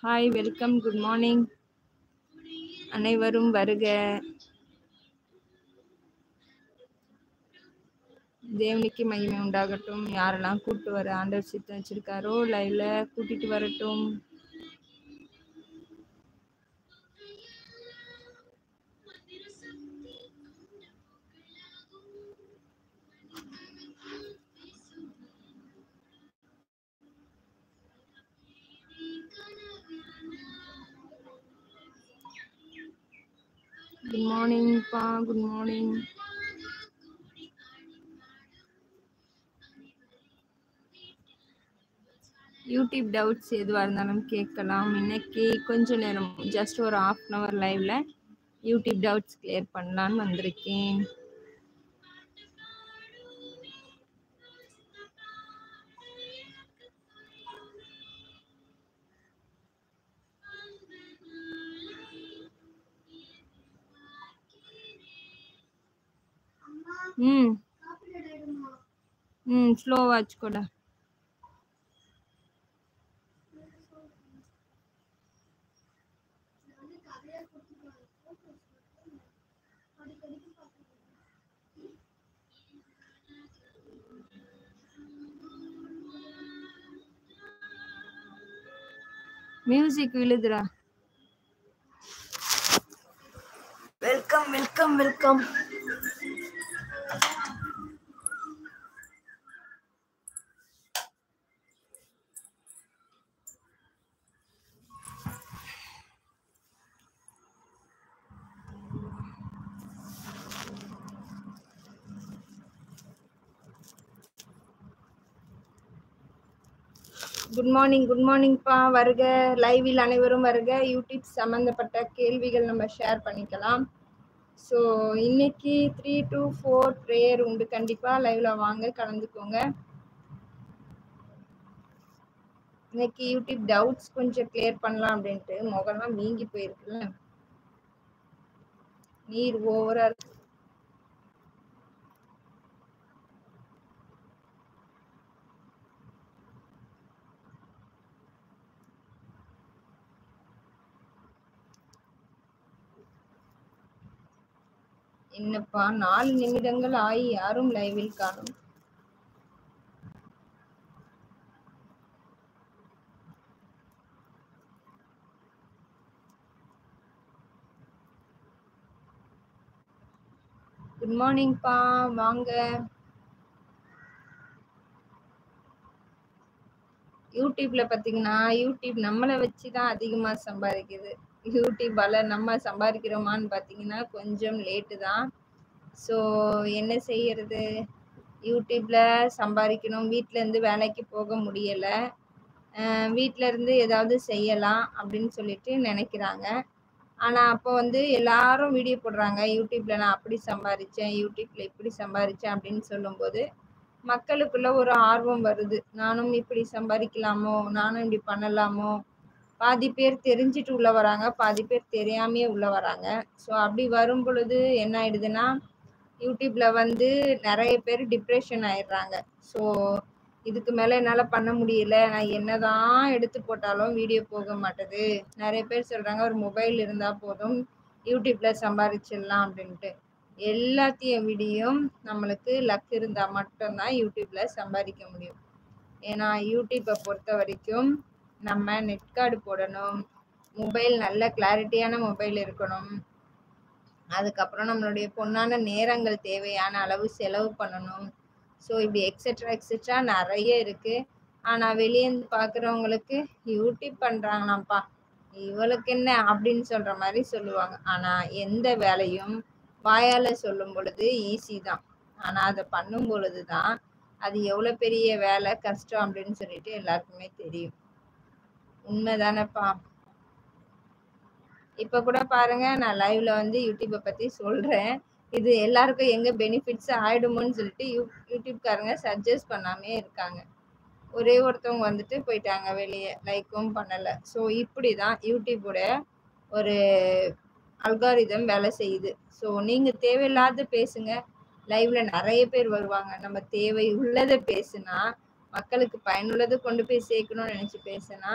Hi, welcome, good morning. அனைவரும் வருக. தேவனுக்கு மகிமை உண்டாகட்டும். யாரெல்லாம் கூப்பிட்டு வர ஆண்டவர் சித்தம் வச்சிருக்காரோ லைவ்ல கூட்டிட்டு வரட்டும். குட் மார்னிங்ப்பா, குட் மார்னிங். யூடியூப் டவுட்ஸ் எதுவாக இருந்தாலும் கேட்கலாம். இன்னைக்கு கொஞ்ச நேரம் ஜஸ்ட் ஒரு ½ லைவ்ல யூடியூப் டவுட்ஸ் கிளியர் பண்ணலான்னு வந்திருக்கேன். ஸ்லோவா வச்சுக்கோடா. மியூசிக் விழுதுடா. Welcome welcome welcome. Good morning, good மார்னிங்ப்பா. வருக, லைவில் அனைவரும் வருக. யூடியூப் சம்மந்தப்பட்ட கேள்விகள் நம்ம ஷேர் பண்ணிக்கலாம். ஸோ இன்னைக்கு 3 to 4 ப்ரேயர் உண்டு. கண்டிப்பாக லைவ்ல வாங்க, கலந்துக்கோங்க. இன்னைக்கு யூடியூப் டவுட்ஸ் கொஞ்சம் கிளியர் பண்ணலாம் அப்படின்ட்டு. முகம்லாம் வீங்கி போயிருக்குல்ல, நீர் ஓவரா இருக்கு. என்னப்பா 4 நிமிடங்கள் ஆகி யாரும் லைவில் காணும். குட் மார்னிங்ப்பா, வாங்க. யூடியூப்ல பார்த்தீங்கன்னா, யூடியூப் நம்மளை வச்சு தான் அதிகமாக சம்பாதிக்குது. யூடியூப்பால் நம்ம சம்பாதிக்கிறோமான்னு பார்த்தீங்கன்னா கொஞ்சம் லேட்டு தான். ஸோ என்ன செய்யறது, யூடியூப்ல சம்பாதிக்கணும், வீட்டிலேருந்து வேலைக்கு போக முடியலை, வீட்டில இருந்து ஏதாவது செய்யலாம் அப்படின்னு சொல்லிட்டு நினைக்கிறாங்க. ஆனால் அப்போ வந்து எல்லாரும் வீடியோ போடுறாங்க, யூடியூப்ல நான் அப்படி சம்பாதிச்சேன், யூடியூப்ல இப்படி சம்பாதிச்சேன் அப்படின்னு சொல்லும்போது மக்களுக்குள்ள ஒரு ஆர்வம் வருது. நானும் இப்படி சம்பாதிக்கலாமோ, நானும் இப்படி பண்ணலாமோ. பாதி பேர் தெரிஞ்சுட்டு உள்ள வராங்க, பாதி பேர் தெரியாமையே உள்ள வராங்க. ஸோ அப்படி வரும் பொழுது என்ன ஆயிடுதுன்னா, யூடியூப்ல வந்து நிறைய பேர் டிப்ரெஷன் ஆயிடுறாங்க. ஸோ இதுக்கு மேலே என்னால் பண்ண முடியல, நான் என்னதான் எடுத்து போட்டாலும் வீடியோ போக மாட்டேது. நிறைய பேர் சொல்கிறாங்க ஒரு மொபைல் இருந்தால் போதும் யூடியூப்ல சம்பாதிச்சிடலாம் அப்படின்ட்டு. எல்லாத்தையும் விடியும் நம்மளுக்கு லக் இருந்தால் மட்டும்தான் யூடியூப்ல சம்பாதிக்க முடியும். ஏன்னா யூடியூப்பை பொறுத்த வரைக்கும் நம்ம நெட் கார்டு போடணும், மொபைல் நல்ல கிளாரிட்டியான மொபைல் இருக்கணும், அதுக்கப்புறம் நம்மளுடைய பொண்ணான நேரங்கள் தேவையான அளவு செலவு பண்ணணும். ஸோ இப்படி எக்ஸெட்ரா நிறைய இருக்குது. ஆனால் வெளியேந்து பார்க்குறவங்களுக்கு யூடியூப் பண்ணுறாங்களாம்ப்பா, இவளுக்கு என்ன அப்படின்னு சொல்கிற மாதிரி சொல்லுவாங்க. ஆனால் எந்த வேலையும் வாயால் சொல்லும் பொழுது ஈஸி தான், ஆனால் அதை பண்ணும் பொழுது தான் அது எவ்வளோ பெரிய வேலை, கஷ்டம் அப்படின்னு சொல்லிட்டு எல்லாருக்குமே தெரியும். உண்மைதானப்பா. இப்போ கூட பாருங்க, நான் லைவ்ல வந்து யூடியூப்பை பற்றி சொல்கிறேன். இது எல்லாருக்கும் எங்கே பெனிஃபிட்ஸ் ஆகிடுமோன்னு சொல்லிட்டு யூடியூப்காரங்க சஜஸ்ட் பண்ணாமே இருக்காங்க. ஒரே ஒருத்தவங்க வந்துட்டு போயிட்டாங்க வெளியே, லைக்கும் பண்ணலை. ஸோ இப்படி தான் யூடியூபோட ஒரு அல்காரிதம் வேலை செய்யுது. ஸோ நீங்கள் தேவையில்லாத பேசுங்க, லைவ்ல நிறைய பேர் வருவாங்க. நம்ம தேவை உள்ளதை பேசுனா, மக்களுக்கு பயனுள்ளதை கொண்டு போய் சேர்க்கணும்னு நினச்சி பேசுனா